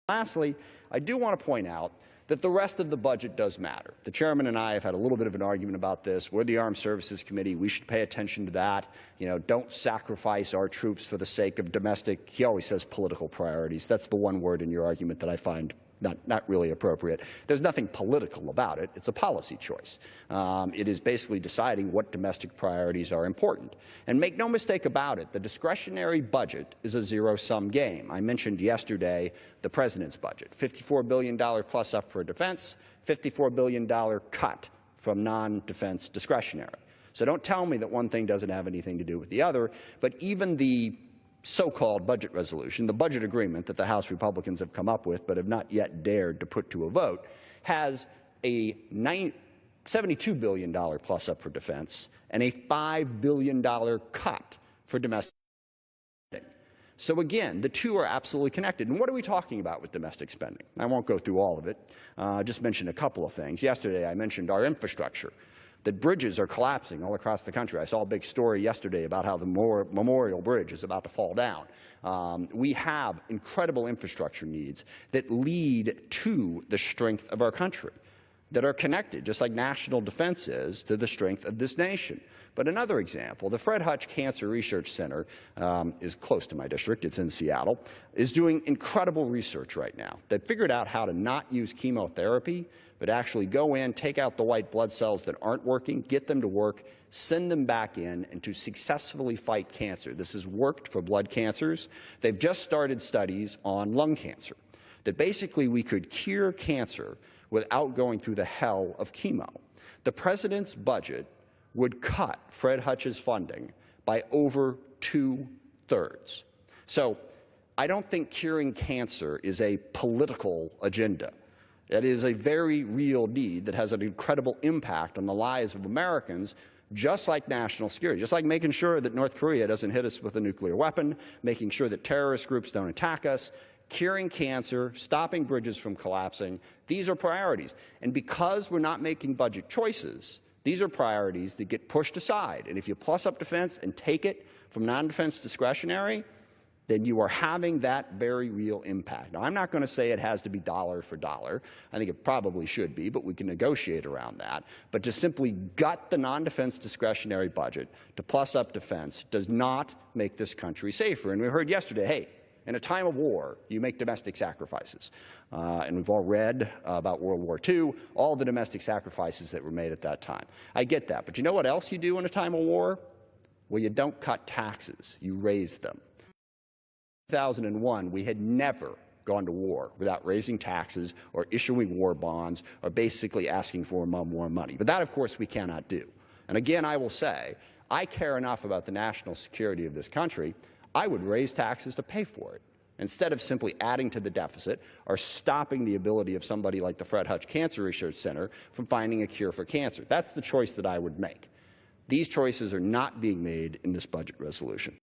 Lastly, I do want to point out that the rest of the budget does matter. The chairman and I have had a little bit of an argument about this. We're the Armed Services Committee. We should pay attention to that. Don't sacrifice our troops for the sake of domestic, he always says, political priorities. That's the one word in your argument that I find not really appropriate. There's nothing political about it. It's a policy choice. It is basically deciding what domestic priorities are important. And make no mistake about it, the discretionary budget is a zero-sum game. I mentioned yesterday the president's budget, $54 billion plus up for defense, $54 billion cut from non-defense discretionary. So don't tell me that one thing doesn't have anything to do with the other, but even the so-called budget resolution, the budget agreement that the House Republicans have come up with but have not yet dared to put to a vote, has a $72 billion plus up for defense and a $5 billion cut for domestic spending. So again, the two are absolutely connected. And what are we talking about with domestic spending? I won't go through all of it. Just mention a couple of things. Yesterday I mentioned our infrastructure, that bridges are collapsing all across the country. I saw a big story yesterday about how the Memorial Bridge is about to fall down. We have incredible infrastructure needs that lead to the strength of our country, that are connected, just like national defense is, to the strength of this nation. But another example, the Fred Hutch Cancer Research Center is close to my district, it's in Seattle, is doing incredible research right now that figured out how to not use chemotherapy, but actually go in, take out the white blood cells that aren't working, get them to work, send them back in, and to successfully fight cancer. This has worked for blood cancers. They've just started studies on lung cancer, that basically we could cure cancer without going through the hell of chemo. The president's budget would cut Fred Hutch's funding by over 2/3. So I don't think curing cancer is a political agenda. It is a very real need that has an incredible impact on the lives of Americans, just like national security, just like making sure that North Korea doesn't hit us with a nuclear weapon, making sure that terrorist groups don't attack us, curing cancer, stopping bridges from collapsing. These are priorities. And because we're not making budget choices, these are priorities that get pushed aside. And if you plus up defense and take it from non-defense discretionary, then you are having that very real impact. Now, I'm not going to say it has to be dollar for dollar. I think it probably should be, but we can negotiate around that. But to simply gut the non-defense discretionary budget to plus up defense does not make this country safer. And we heard yesterday, hey, in a time of war, you make domestic sacrifices. And we've all read about World War II, all the domestic sacrifices that were made at that time. I get that. But you know what else you do in a time of war? Well, you don't cut taxes. You raise them. In 2001, we had never gone to war without raising taxes or issuing war bonds or basically asking for more money. But that, of course, we cannot do. And again, I will say, I care enough about the national security of this country, I would raise taxes to pay for it, instead of simply adding to the deficit or stopping the ability of somebody like the Fred Hutch Cancer Research Center from finding a cure for cancer. That's the choice that I would make. These choices are not being made in this budget resolution.